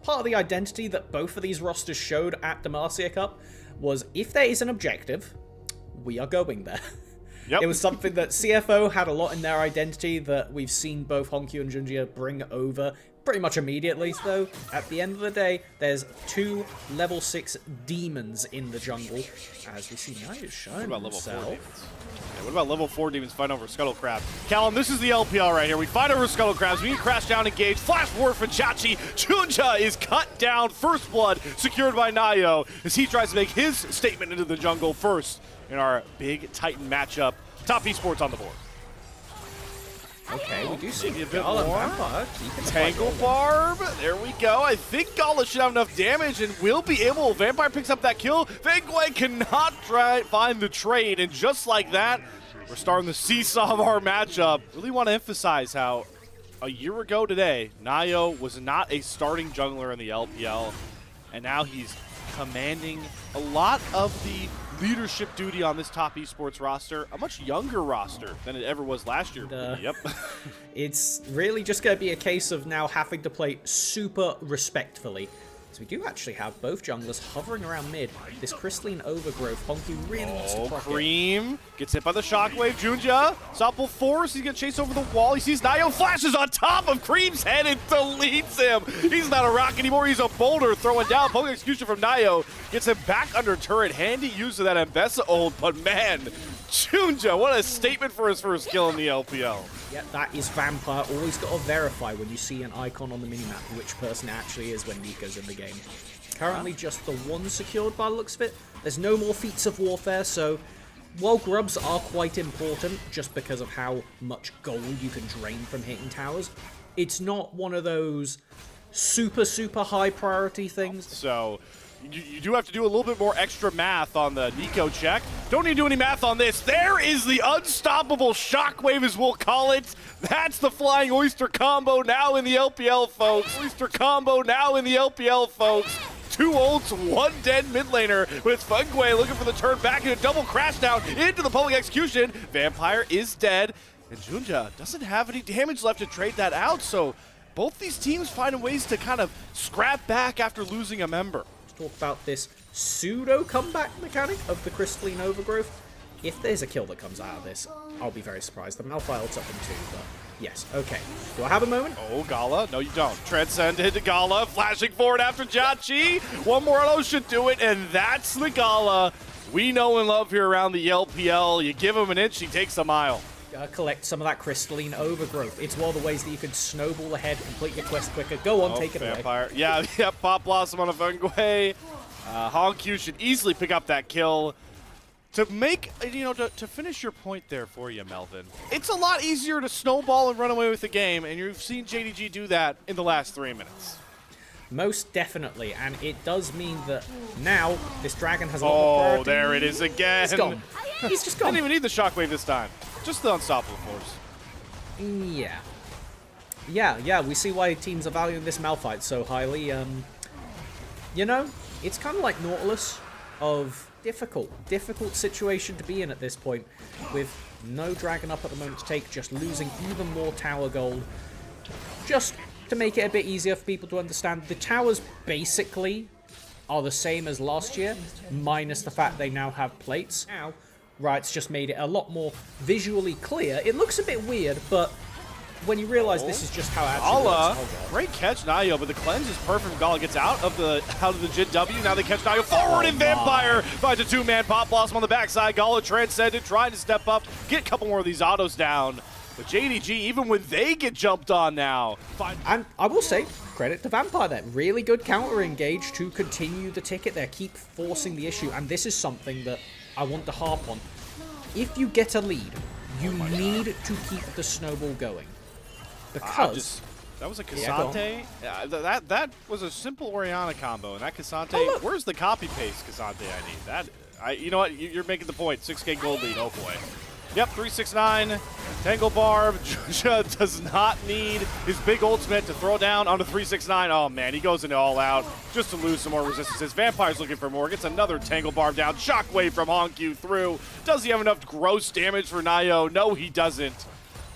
part of the identity that both of these rosters showed at Demacia Cup was if there is an objective, we are going there. Yep. It was something that CFO had a lot in their identity that we've seen both Honkyu and Junjia bring over pretty much immediately. So at the end of the day, there's 2 level 6 demons in the jungle, as we see now showing himself. What about level 4 demons fighting over Scuttle Crab? Callum, this is the LPL right here. We fight over Scuttle Crabs. We need to crash down, engage. Flash War for Chachi. Junja is cut down. First blood secured by Nayo as he tries to make his statement into the jungle first in our big Titan matchup. Top Esports on the board. Okay, we do see a bit more. Tangle Barb. There we go. I think Gala should have enough damage and will be able. Vampire picks up that kill. Fengwei cannot find the trade, and just like that, we're starting the seesaw of our matchup. Really want to emphasize how a year ago today, Nayo was not a starting jungler in the LPL, and now he's commanding a lot of the leadership duty on this top esports roster, a much younger roster than it ever was last year. Yep. It's really just going to be a case of now having to play super respectfully. So we do actually have both junglers hovering around mid. This crystalline overgrowth, Honkyu really wants to proc Cream gets hit by the shockwave. Junja, Soppel force, he's going to chase over the wall. He sees Nayo, flashes on top of Cream's head and deletes him. He's not a rock anymore, he's a boulder throwing down. Poke execution from Nayo gets him back under turret. Handy use of that Ambessa ult, but man, Junja, what a statement for his first kill in the LPL. Yeah, that is Vampire. Always got to verify when you see an icon on the minimap which person it actually is when Nico's in the game. Currently just the one secured by the looks of it. There's no more feats of warfare, so while grubs are quite important just because of how much gold you can drain from hitting towers, it's not one of those super high priority things. So you do have to do a little bit more extra math on the Nico check. Don't need to do any math on this. There is the unstoppable shockwave, as we'll call it. That's the Flying Oyster combo now in the LPL, folks. Oyster combo now in the LPL, folks. 2 ults, 1 dead mid laner, but it's Fengwei looking for the turn back and a double crash down into the public execution. Vampire is dead, and Junja doesn't have any damage left to trade that out, so both these teams finding ways to kind of scrap back after losing a member. Talk about this pseudo comeback mechanic of the crystalline overgrowth. If there's a kill that comes out of this, I'll be very surprised. The Malphile's up in 2, but yes, okay. Do I have a moment? Oh, Gala. No, you don't. Transcended to Gala, flashing forward after Jachi. One more auto should do it, and that's the Gala we know and love here around the LPL. You give him an inch, he takes a mile. Collect some of that crystalline overgrowth. It's one of the ways that you can snowball ahead, complete your quest quicker. Go on, take it Vampire. away. Yeah, Pop Blossom on a Fengwei. Honkyu should easily pick up that kill. To make, to finish your point there for you, Melvin, it's a lot easier to snowball and run away with the game, and you've seen JDG do that in the last 3 minutes. Most definitely, and it does mean that now this dragon has a lot more priority. Oh, there it is again. He's gone. He's just gone. Didn't even need the shockwave this time. Just the unstoppable force. Yeah, we see why teams are valuing this Malphite so highly. It's kind of like Nautilus of difficult situation to be in at this point, with no dragon up at the moment to take, just losing even more tower gold. Just to make it a bit easier for people to understand, the towers basically are the same as last year, minus the fact they now have plates. Now, Riot's just made it a lot more visually clear. It looks a bit weird, but when you realize this is just how it actually works. Great catch, Nayo, but the cleanse is perfect. Gala gets out of the Jin W. Now they catch Nayo forward, and Vampire finds a 2-man Pop Blossom on the backside. Gala transcended, trying to step up, get a couple more of these autos down. But JDG, even when they get jumped on now. And I will say, credit to Vampire there. Really good counter engage to continue the ticket there, keep forcing the issue. And this is something that I want to harp on. If you get a lead, you need to keep the snowball going. Because that was a Cassante. That was a simple Orianna combo, and that Cassante. Where's the copy paste Cassante I need? You know what? You're making the point. 6K gold lead. Oh boy. Yep, 369. Tangle Barb. Junja does not need his big ultimate to throw down onto 369. Oh man, he goes into all out just to lose some more resistances. Vampire's looking for more. Gets another Tangle Barb down. Shockwave from Honkyu through. Does he have enough gross damage for Nayo? No, he doesn't.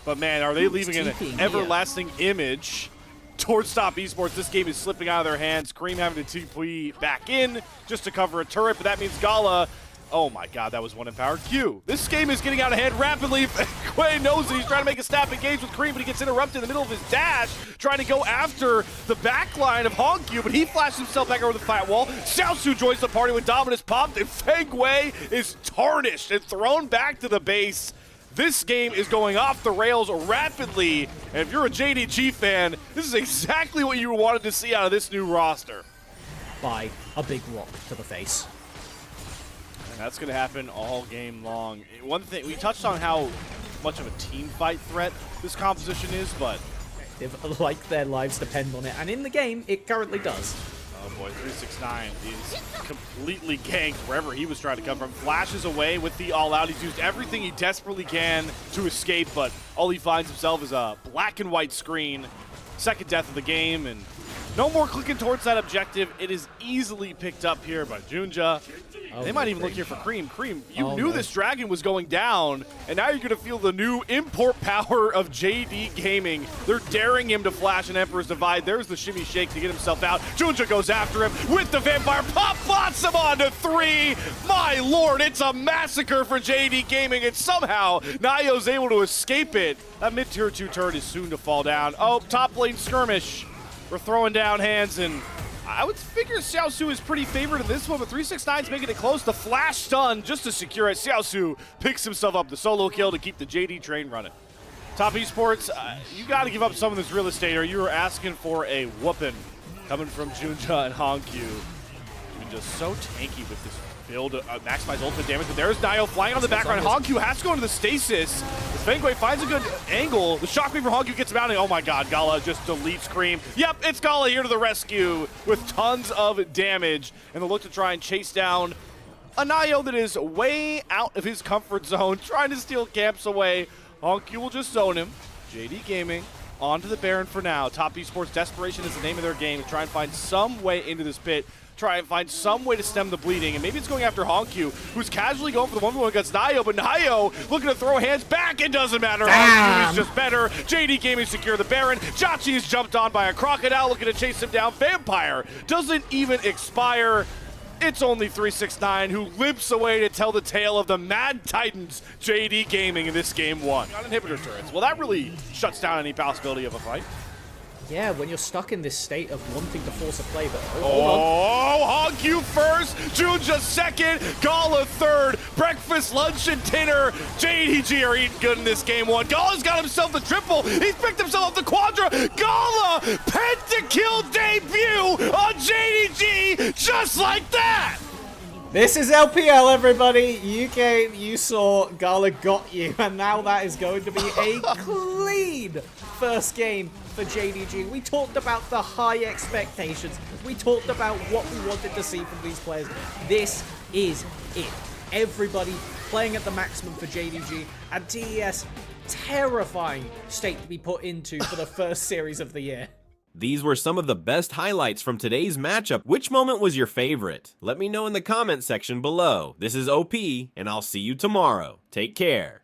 But man, are they leaving an everlasting image towards Top Esports. This game is slipping out of their hands. Cream having to TP back in just to cover a turret, but that means Gala. Oh my god, that was one empowered Q. This game is getting out of hand rapidly. Quay knows that he's trying to make a snap engage with Cream, but he gets interrupted in the middle of his dash, trying to go after the back line of Hongq, but he flashes himself back over the flat wall. Xiaosu joins the party with Dominus popped, and Feng Wei is tarnished and thrown back to the base. This game is going off the rails rapidly, and if you're a JDG fan, this is exactly what you wanted to see out of this new roster. By a big rock to the face. And that's going to happen all game long. One thing, we touched on how much of a team fight threat this composition is, but like their lives depend on it, and in the game, it currently does. Oh boy, 369 is completely ganked wherever he was trying to come from. Flashes away with the all-out. He's used everything he desperately can to escape, but all he finds himself is a black and white screen. Second death of the game, and no more clicking towards that objective. It is easily picked up here by Junja. They might even look here for Cream. Cream, you knew this dragon was going down, and now you're going to feel the new import power of JD Gaming. They're daring him to flash an Emperor's Divide. There's the shimmy shake to get himself out. Junja goes after him with the Vampire. Pop bots him on to 3. My lord, it's a massacre for JD Gaming, and somehow Nayo's able to escape it. That mid-tier 2 turret is soon to fall down. Oh, top lane skirmish. We're throwing down hands, and I would figure Xiaosu is pretty favored in this one, but 369's making it close. The flash stun just to secure it. Xiaosu picks himself up the solo kill to keep the JD train running. Top Esports, you got to give up some of this real estate, or you are asking for a whooping coming from Junja and Hongq. Junja's so tanky with this build, maximize ultimate damage, but there's Nayo flying on the background. Hongq has to go into the stasis. Feng Wei finds a good angle. The shockwave from Hongq gets him out, and oh my god, Gala just deletes Cream. Yep, it's Gala here to the rescue with tons of damage, and the look to try and chase down a Nayo that is way out of his comfort zone, trying to steal camps away. Hongq will just zone him. JD Gaming onto the Baron for now. Top Esports, desperation is the name of their game. Try and find some way into this pit. Try and find some way to stem the bleeding, and maybe it's going after Hongq, who's casually going for the 1v1 against Nayo, but Nayo looking to throw hands back. It doesn't matter. Hongq is just better. JD Gaming secure the Baron. Jachi is jumped on by a crocodile looking to chase him down. Vampire doesn't even expire. It's only 369 who limps away to tell the tale of the Mad Titans JD Gaming in this game 1. Got inhibitor turrets. Well, that really shuts down any possibility of a fight. Yeah, when you're stuck in this state of wanting to force a play, but Hongq first, Junja second, Gala third, breakfast, lunch, and dinner. JDG are eating good in this game 1. Gala's got himself the triple. He's picked himself up the quadra. Gala, pentakill debut on JDG, just like that. This is LPL, everybody. You came, you saw, Gala got you, and now that is going to be a clean first game for JDG. We talked about the high expectations. We talked about what we wanted to see from these players. This is it. Everybody playing at the maximum for JDG, and TES, terrifying state to be put into for the first series of the year. These were some of the best highlights from today's matchup. Which moment was your favorite? Let me know in the comment section below. This is OP, and I'll see you tomorrow. Take care.